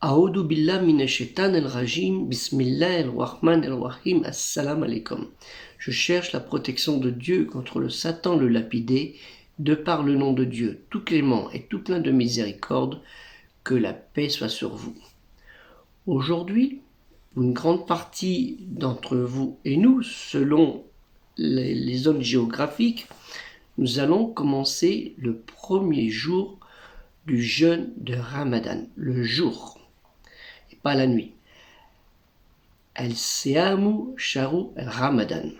A'udhu billah minash shaitanir rajim, bismillahir rahmanir rahim, assalamu alaikum. Je cherche la protection de Dieu contre le Satan le lapidé, de par le nom de Dieu, tout clément et tout plein de miséricorde, que la paix soit sur vous. Aujourd'hui, une grande partie d'entre vous et nous, selon les zones géographiques, nous allons commencer le premier jour du jeûne de Ramadan, le jour, et pas la nuit. Al-Siamu Sharu Ramadan.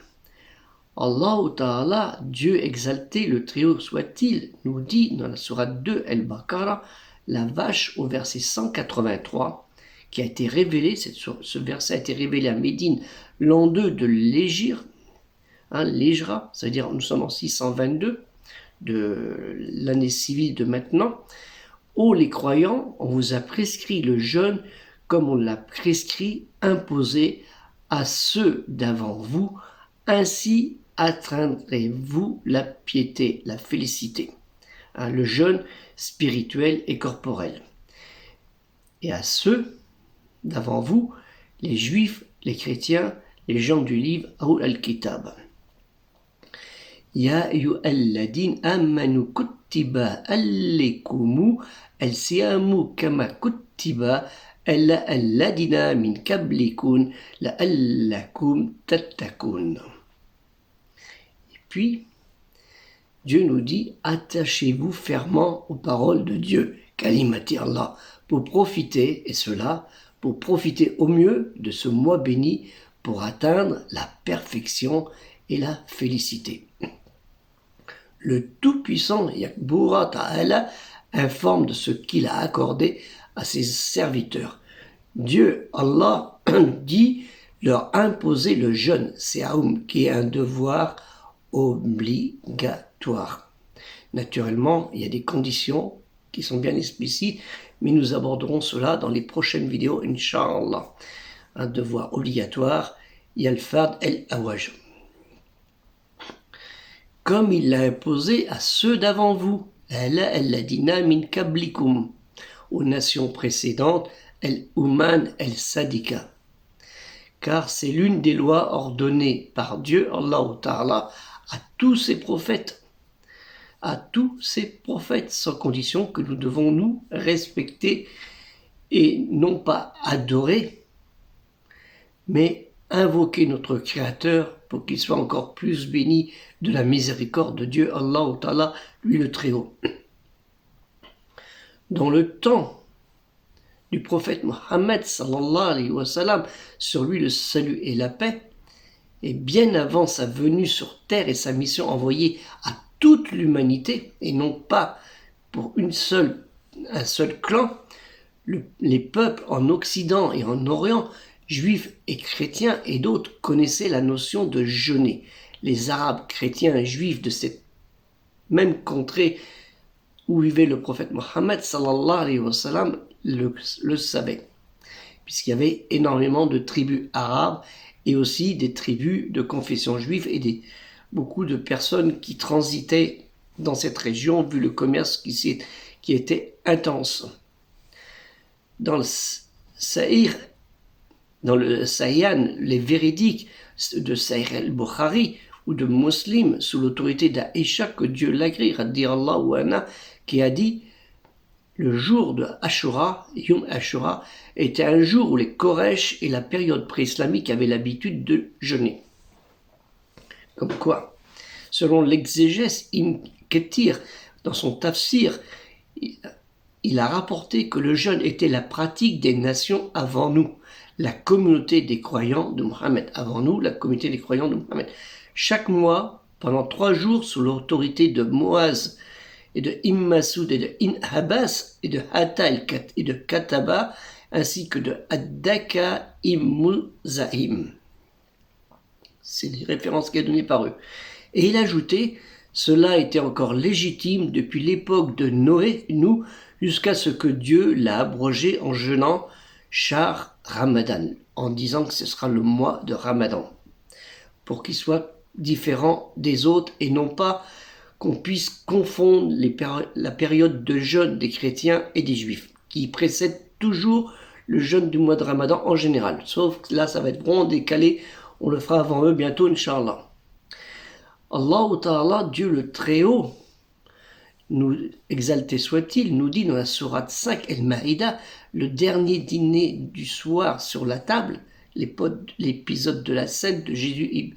Allah Ta'ala, Dieu exalté, le Très-Haut soit-il, nous dit dans la sourate 2 Al-Baqarah, la vache au verset 183, qui a été révélé, ce verset a été révélé à Médine l'an 2 de l'Hégire, l'Hijra, c'est-à-dire nous sommes en 622 de l'année civile de maintenant. Ô les croyants, on vous a prescrit le jeûne comme on l'a prescrit, imposé à ceux d'avant vous, ainsi atteindrez-vous la piété, la félicité, le jeûne spirituel et corporel. Et à ceux d'avant vous, les juifs, les chrétiens, les gens du livre Ahl al-Kitab. Ya ayyuhalladhina amanu kutiba alaykumu al-siyamu kama kutiba ala alladhina min qablikum la'allakum tattaqun. Et puis, Dieu nous dit, attachez-vous fermement aux paroles de Dieu, kalimati Allah, pour profiter, et cela, pour profiter au mieux de ce mois béni, pour atteindre la perfection et la félicité. Le Tout-Puissant, Yakbura Ta'ala, informe de ce qu'il a accordé à ses serviteurs. Dieu, Allah, dit leur imposer le jeûne, Siaum, qui est un devoir obligatoire. Naturellement, il y a des conditions qui sont bien explicites, mais nous aborderons cela dans les prochaines vidéos, Inch'Allah. Un devoir obligatoire, il y a le fard el-awaj. Comme il l'a imposé à ceux d'avant vous, al-ladina min qablikum, aux nations précédentes, al-uman al-sadika. Car c'est l'une des lois ordonnées par Dieu, Allah Ta'ala, à tous ses prophètes, sans condition que nous devons nous respecter et non pas adorer, mais invoquer notre Créateur pour qu'il soit encore plus béni de la miséricorde de Dieu, Allah Ta'ala, lui le Très-Haut. Dans le temps du prophète Mohammed sallallahu alayhi wa sallam, sur lui le salut et la paix, et bien avant sa venue sur terre et sa mission envoyée à toute l'humanité, et non pas pour un seul clan, les peuples en Occident et en Orient, juifs et chrétiens et d'autres, connaissaient la notion de jeûner. Les Arabes, chrétiens et juifs de cette même contrée où vivait le prophète Mohammed sallallahu alayhi wa sallam le savaient, puisqu'il y avait énormément de tribus arabes et aussi des tribus de confession juive et beaucoup de personnes qui transitaient dans cette région vu le commerce qui était intense. Dans le Sahih, les véridiques de Sahih al-Bukhari ou de Muslim sous l'autorité d'Aïcha, que Dieu l'agrée, radiyallahu anha, qui a dit le jour de Ashura, Yom Ashura, était un jour où les Quraysh et la période pré-islamique avaient l'habitude de jeûner. Comme quoi, selon l'exégèse Ibn Kathir, dans son tafsir, il a rapporté que le jeûne était la pratique des nations avant nous, la communauté des croyants de Mohammed. Avant nous, la communauté des croyants de Mohammed. Chaque mois, pendant 3 jours, sous l'autorité de Moaz et de Masoud et de Abbas et de Hatta et de Kataba, ainsi que de Addaka Muzahim. C'est des références qui sont données par eux. Et il ajoutait, cela était encore légitime depuis l'époque de Noé, nous, jusqu'à ce que Dieu l'a abrogé en jeûnant Shahr Ramadan, en disant que ce sera le mois de Ramadan, pour qu'il soit différent des autres et non pas qu'on puisse confondre la période de jeûne des chrétiens et des juifs, qui précède toujours le jeûne du mois de Ramadan en général. Sauf que là, ça va être vraiment décalé. On le fera avant eux bientôt, Inch'Allah. Allah Ta'ala, Dieu le Très-Haut, nous exalté soit-il, nous dit dans la sourate 5, El-Maïda, le dernier dîner du soir sur la table, l'épisode de la scène de Jésus,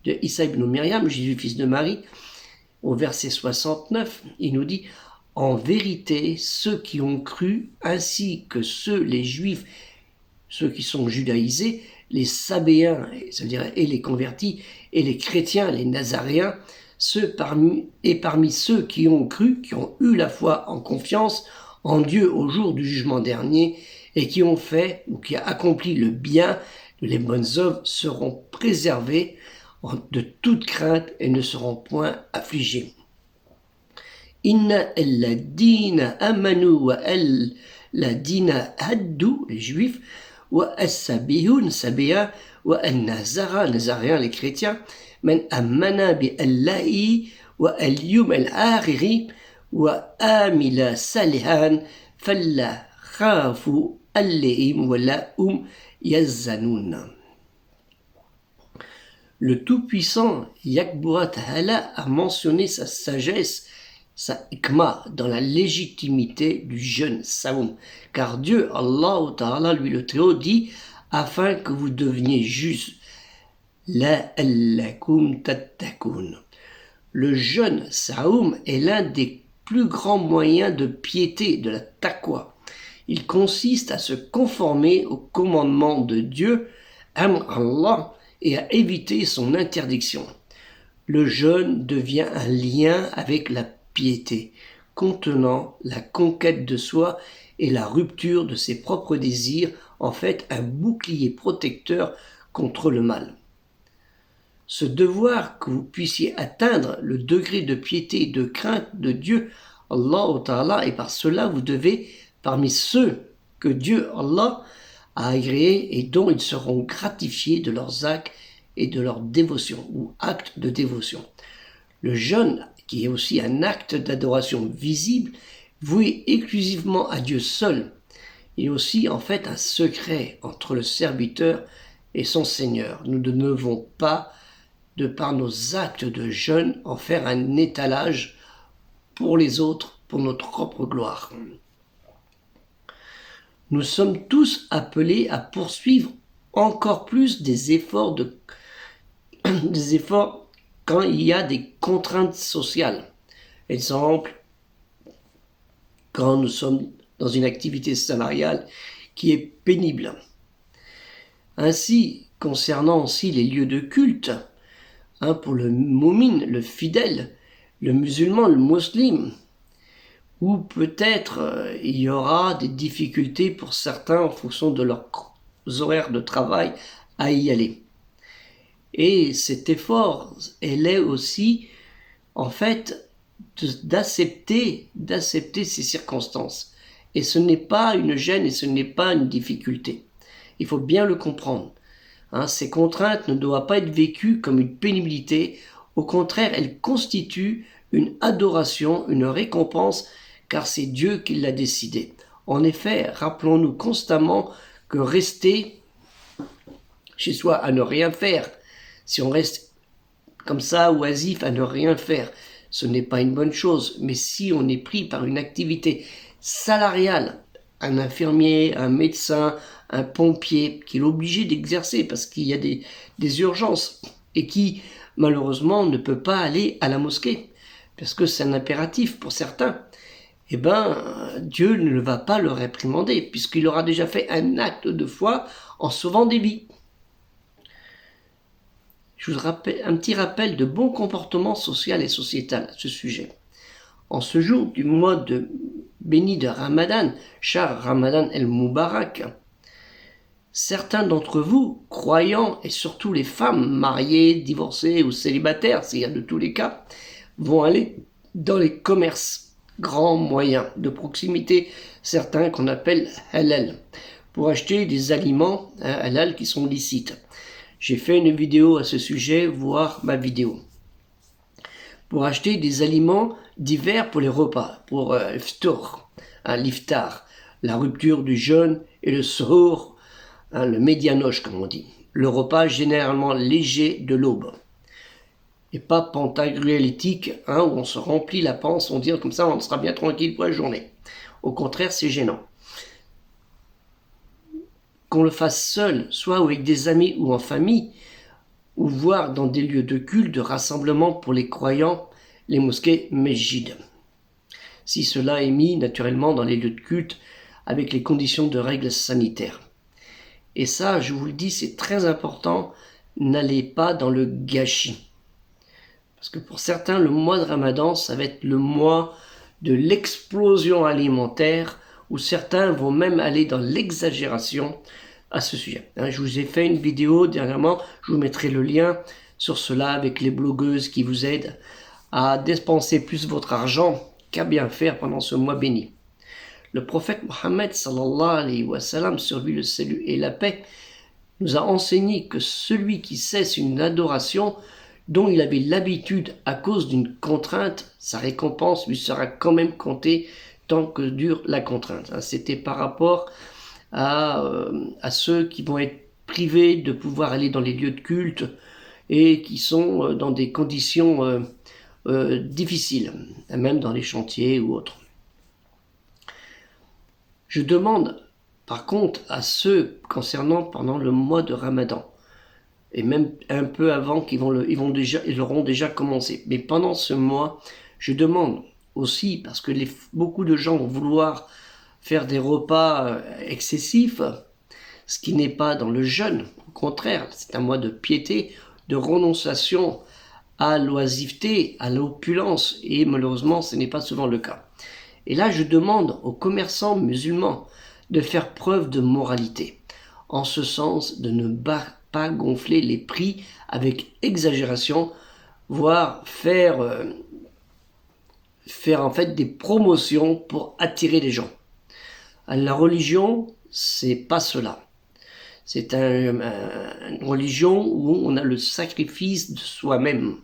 de Issa ibn Myriam, Jésus fils de Marie, au verset 69, il nous dit « En vérité, ceux qui ont cru, ainsi que ceux, les Juifs, ceux qui sont judaïsés, les Sabéens, c'est-à-dire et les convertis, et les chrétiens, les Nazaréens, parmi ceux qui ont cru, qui ont eu la foi en confiance en Dieu au jour du jugement dernier, et qui ont fait ou qui a accompli le bien, les bonnes œuvres seront préservées de toute crainte et ne seront point affligés. Inna alladina amanu wa alladina haddu, les juifs, wa as-sabihun, sabéens, wa an-nazara, nazaréens, les chrétiens, man amana bi Allahi wa al-yum al-akhiri wa amila salihan falla khafu alayhim wa la yazanun. Le Tout-Puissant, Yakbura Ta'ala, a mentionné sa sagesse, sa hikmah, dans la légitimité du jeûne Saoum. Car Dieu, Allah Ta'ala, lui le Très-Haut, dit « Afin que vous deveniez justes, la'allakum tattaqun ». Le jeûne Saoum est l'un des plus grands moyens de piété, de la taqwa. Il consiste à se conformer au commandement de Dieu, Amr Allah, et à éviter son interdiction. Le jeûne devient un lien avec la piété, contenant la conquête de soi et la rupture de ses propres désirs, en fait un bouclier protecteur contre le mal. Ce devoir que vous puissiez atteindre le degré de piété et de crainte de Dieu, Allah Ta'ala, et par cela vous devez, parmi ceux que Dieu, Allah, a agréés et dont ils seront gratifiés de leurs actes et de leur dévotion ou actes de dévotion. Le jeûne, qui est aussi un acte d'adoration visible, voué exclusivement à Dieu seul, est aussi en fait un secret entre le serviteur et son Seigneur. Nous ne devons pas, de par nos actes de jeûne, en faire un étalage pour les autres, pour notre propre gloire. Nous sommes tous appelés à poursuivre encore plus des efforts quand il y a des contraintes sociales. Exemple, quand nous sommes dans une activité salariale qui est pénible. Ainsi, concernant aussi les lieux de culte, pour le moumine, le fidèle, le musulman, le musulman, ou peut-être il y aura des difficultés pour certains en fonction de leurs horaires de travail à y aller. Et cet effort, elle est aussi en fait d'accepter ces circonstances. Et ce n'est pas une gêne et ce n'est pas une difficulté. Il faut bien le comprendre. Ces contraintes ne doivent pas être vécues comme une pénibilité. Au contraire, elles constituent une adoration, une récompense, car c'est Dieu qui l'a décidé. En effet, rappelons-nous constamment que rester chez soi à ne rien faire, si on reste comme ça, oisif, à ne rien faire, ce n'est pas une bonne chose. Mais si on est pris par une activité salariale, un infirmier, un médecin, un pompier, qui est obligé d'exercer parce qu'il y a des urgences et qui, malheureusement, ne peut pas aller à la mosquée, parce que c'est un impératif pour certains, eh bien, Dieu ne va pas le réprimander, puisqu'il aura déjà fait un acte de foi en sauvant des vies. Je vous rappelle un petit rappel de bon comportement social et sociétal à ce sujet. En ce jour du mois béni de Ramadan, Shahr Ramadan el-Mubarak, certains d'entre vous, croyants et surtout les femmes mariées, divorcées ou célibataires, s'il y a de tous les cas, vont aller dans les commerces grands moyens de proximité, certains qu'on appelle halal, pour acheter des aliments halal qui sont licites. J'ai fait une vidéo à ce sujet, voir ma vidéo. Pour acheter des aliments divers pour les repas, pour l'iftar, la rupture du jeûne et le suhoor, le médianoche comme on dit, le repas généralement léger de l'aube. Et pas pantagruélitique, où on se remplit la panse, on dit comme ça on sera bien tranquille pour la journée. Au contraire, c'est gênant. Qu'on le fasse seul, soit avec des amis ou en famille, ou voire dans des lieux de culte, de rassemblement pour les croyants, les mosquées mesjids. Si cela est mis naturellement dans les lieux de culte avec les conditions de règles sanitaires. Et ça, je vous le dis, c'est très important, n'allez pas dans le gâchis. Parce que pour certains, le mois de Ramadan, ça va être le mois de l'explosion alimentaire, où certains vont même aller dans l'exagération à ce sujet. Je vous ai fait une vidéo dernièrement, je vous mettrai le lien sur cela avec les blogueuses qui vous aident à dépenser plus votre argent qu'à bien faire pendant ce mois béni. Le prophète Mohammed sallallahu alayhi wa sallam, sur lui le salut et la paix, nous a enseigné que celui qui cesse une adoration dont il avait l'habitude à cause d'une contrainte, sa récompense lui sera quand même comptée tant que dure la contrainte. C'était par rapport à ceux qui vont être privés de pouvoir aller dans les lieux de culte et qui sont dans des conditions difficiles, même dans les chantiers ou autres. Je demande par contre à ceux concernant pendant le mois de Ramadan, et même un peu avant qu'ils auront déjà commencé. Mais pendant ce mois, je demande aussi, parce que beaucoup de gens vont vouloir faire des repas excessifs, ce qui n'est pas dans le jeûne. Au contraire, c'est un mois de piété, de renonciation à l'oisiveté, à l'opulence, et malheureusement, ce n'est pas souvent le cas. Et là, je demande aux commerçants musulmans de faire preuve de moralité, en ce sens de ne pas gonfler les prix avec exagération, voire faire en fait des promotions pour attirer les gens. La religion, c'est pas cela. C'est une religion où on a le sacrifice de soi-même.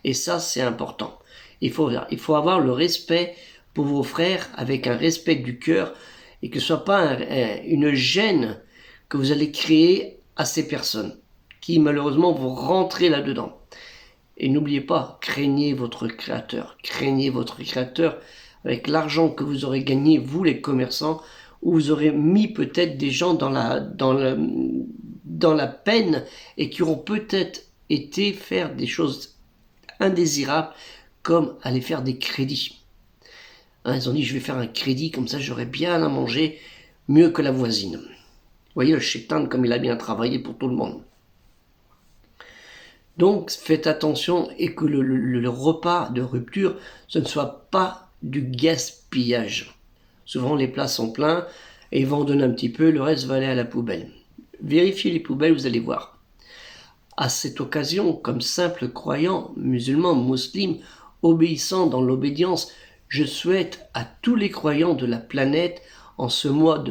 Et ça, c'est important. Il faut avoir le respect pour vos frères avec un respect du cœur et que ce ne soit pas une gêne que vous allez créer à ces personnes qui malheureusement vont rentrer là-dedans. Et n'oubliez pas, craignez votre créateur avec l'argent que vous aurez gagné, vous les commerçants, où vous aurez mis peut-être des gens dans la peine et qui auront peut-être été faire des choses indésirables comme aller faire des crédits. Ils ont dit je vais faire un crédit comme ça j'aurai bien à manger mieux que la voisine. Vous voyez le shaitan comme il a bien travaillé pour tout le monde. Donc faites attention et que le repas de rupture ce ne soit pas du gaspillage. Souvent les plats sont pleins et ils vont en donner un petit peu, le reste va aller à la poubelle. Vérifiez les poubelles, vous allez voir. À cette occasion, comme simple croyant, musulman, musulman, obéissant dans l'obédience, je souhaite à tous les croyants de la planète, en ce mois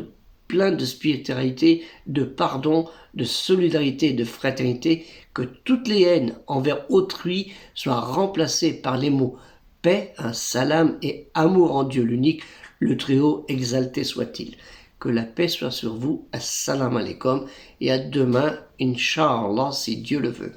plein de spiritualité, de pardon, de solidarité et de fraternité, que toutes les haines envers autrui soient remplacées par les mots paix, salam et amour en Dieu l'unique, le Très-Haut exalté soit-il. Que la paix soit sur vous, assalamu alaikum, et à demain, Inch'Allah, si Dieu le veut.